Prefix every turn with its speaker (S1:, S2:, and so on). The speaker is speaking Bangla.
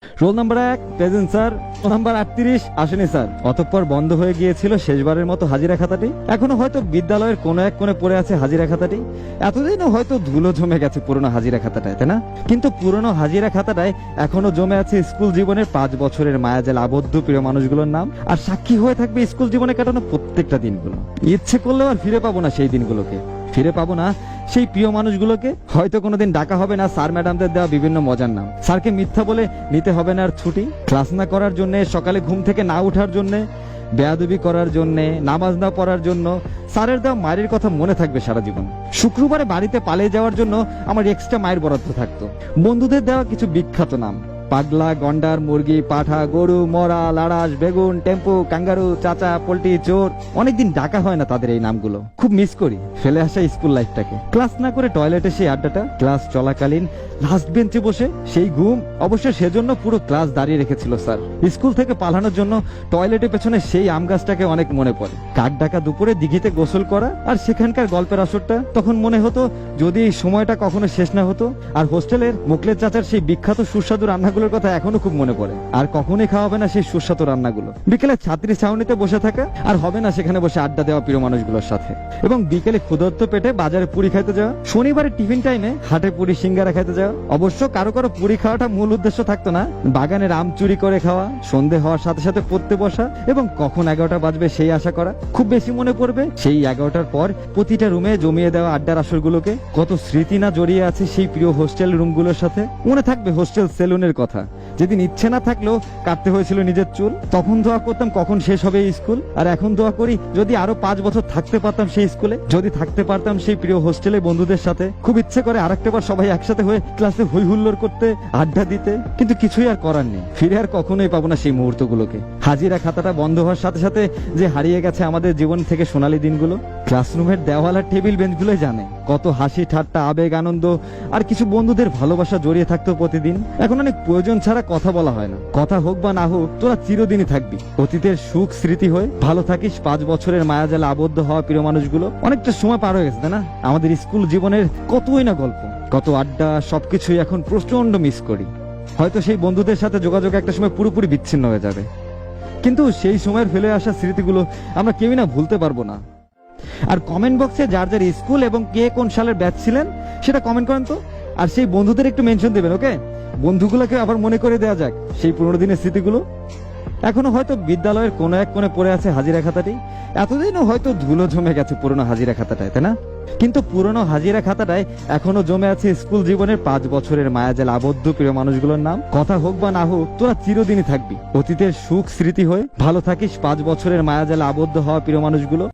S1: Roll number 1 present sir. Roll number 38 আসেনি স্যার। অতঃপর বন্ধ হয়ে গিয়েছিল শেষবারের মতো হাজিরা খাতাটি। এখনো হয়তো বিদ্যালয়ের কোনো এক কোণে পড়ে আছে হাজিরা খাতাটি। এতদিনও হয়তো ধুলো জমে গেছে পুরনো হাজিরা খাতাটায়, তাই না? কিন্তু পুরনো হাজিরা খাতাটায় এখনো জমে আছে স্কুল জীবনের 5 বছরের মায়াজাল আবদ্ধ প্রিয় মানুষগুলোর নাম, আর সাক্ষী হয়ে থাকবে স্কুল জীবনে কাটানো প্রত্যেকটা দিনগুলো। ইচ্ছে করলেও আর ফিরে পাবো না সেই দিনগুলোকে, ফিরে পাবো না সেই প্রিয় মানুষগুলোকে। হয়তো কোনোদিন ডাকা হবে না স্যার ম্যাডামদের দেওয়া বিভিন্ন মজার নাম। স্যারকে মিথ্যা বলে নিতে হবে না আর ছুটি। ক্লাস না করার জন্য, সকালে ঘুম থেকে না উঠার জন্য, বেয়াদবি করার জন্য, নামাজ না পড়ার জন্য স্যারের দেওয়া মায়ের কথা মনে থাকবে সারা জীবন। শুক্রবারে বাড়িতে পালিয়ে যাওয়ার জন্য আমার এক্সট্রা মায়ের বরাদ্দ থাকতো। বন্ধুদের দেওয়া কিছু বিখ্যাত নাম: পাগলা, গন্ডার, মুরগি, পাঠা, গরু, মরা, লাড়াস, বেগুন, টেম্পু, কাঙ্গারু, চাচা, পোল্ট্রি, চোর। অনেকদিন ডাকা হয় না তাদের এই নামগুলো। খুব মিস করি ফেলে আসা স্কুল লাইফটাকে। ক্লাস না করে টয়লেটে সেই আড্ডাটা, ক্লাস চলাকালীন লাস্ট বেঞ্চে বসে সেই ঘুম। অবশ্য সেজন্য পুরো ক্লাস দাঁড়িয়ে রেখেছিল স্যার। স্কুল থেকে পালানোর জন্য টয়লেটের পেছনে সেই আম গাছটাকে অনেক মনে পড়ে। কাক ডাকা দুপুরে দিঘিতে গোসল করা, আর সেখানকার গল্পের আসরটা। তখন মনে হতো যদি এই সময়টা কখনো শেষ না হতো। আর হোস্টেলের মোকলের চাচার সেই বিখ্যাত সুস্বাদু রান্নাগুলোর কথা এখনো খুব মনে পড়ে। আর কখনোই খাওয়া হবে না সেই সুস্বাদু রান্নাগুলো। বিকেলে ছাত্রী ছাউনিতে বসে থাকা, আর হবে না সেখানে বসে আড্ডা দেওয়া প্রিয় মানুষগুলোর সাথে। এবং বিকেলে ক্ষুধার্ত পেটে বাজারে পুরি খাইতে যাওয়া, শনিবারে টিফিন টাইমে হাটে পুরি সিঙ্গারা খাইতে যাওয়া। অবশ্য কারো কারো পুরি খাওয়াটা মূল উদ্দেশ্য থাকতো না। বাগানের আম চুরি করে খাওয়া, সন্ধে হওয়ার সাথে সাথে পড়তে বসা, এবং কখন 11টা বাজবে সেই আশা করা। খুব বেশি মনে পড়বে সেই 11টার পর প্রতিটা রুমে জমিয়ে দেওয়া আড্ডার আসরগুলোকে। কত স্মৃতি না জড়িয়ে আছে সেই প্রিয় হোস্টেল রুমগুলোর সাথে। মনে থাকবে হোস্টেল সেলুনের কথা, যেদিন ইচ্ছে না থাকলেও কাটতে হয়েছিল নিজের চুল। তখন দোয়া করতাম কখন শেষ হবে এই স্কুল। আর এখন দোয়া করি যদি আরো 5 বছর থাকতে পারতাম সেই স্কুলে, যদি থাকতে পারতাম সেই প্রিয় হোস্টেলে বন্ধুদের সাথে। খুব ইচ্ছে করে আরেকটা বার সবাই একসাথে হয়ে ক্লাসে হই হুল্লোড় করতে, আড্ডা দিতে, কিন্তু কিছুই আর করার নেই। ফিরে আর কখনোই পাবো না সেই মুহূর্তগুলোকে। হাজিরা খাতাটা বন্ধ হওয়ার সাথে সাথে যে হারিয়ে গেছে আমাদের জীবন থেকে সোনালী দিনগুলো। ক্লাসরুমের দেওয়াল আর টেবিল বেঞ্চগুলোই জানে কত হাসি ঠাট্টা, আবেগ, আনন্দ, আর কিছু বন্ধুদের ভালোবাসা জড়িয়ে থাকতো প্রতিদিন। এখন অনেক প্রয়োজন ছাড়া কথা বলা হয় না। কথা হোক বা না হোক, তোরা চিরদিনই থাকবি অতীতের সুখ স্মৃতি হয়ে। ভালো থাকিস 5 বছরের মায়াজালে আবদ্ধ হওয়া প্রিয় মানুষগুলো। অনেকটা সময় পার হয়ে গেছে, তাই না? আমাদের স্কুল জীবনের কতই না গল্প, কত আড্ডা, সবকিছুই এখন প্রচন্ড মিস করি। হয়তো সেই বন্ধুদের সাথে যোগাযোগ একটা সময় পুরোপুরি বিচ্ছিন্ন হয়ে যাবে, কিন্তু সেই সময়ের ফেলে আসা স্মৃতিগুলো আমরা কেউই না ভুলতে পারবো না। আর কমেন্ট বক্সে যার যার স্কুল এবং কে কোন সালের ব্যাচ ছিলেন সেটা কমেন্ট করেন তো। আর সেই বন্ধুদের একটু মেনশন দেবেন, ওকে? বন্ধুগুলোকে আবার মনে করে দেওয়া যাক সেই পুরোনো দিনের স্মৃতিগুলো। এখনো হয়তো বিদ্যালয়ের কোনো এক কোণে পড়ে আছে হাজিরা খাতাটি। এতদিনও হয়তো ধুলো জমে গেছে পুরনো হাজিরা খাতাটায়, তাই না? কিন্তু পুরনো হাজিরা খাতাটায় এখনো জমে আছে স্কুল জীবনের 5 বছরের মায়াজাল আবদ্ধ প্রিয় মানুষগুলোর নাম। কথা হোক বা না হোক, তোরা চিরদিনই থাকবি অতীতের সুখ স্মৃতি হয়ে। ভালো থাকিস 5 বছরের মায়াজাল আবদ্ধ হওয়া প্রিয় মানুষগুলো।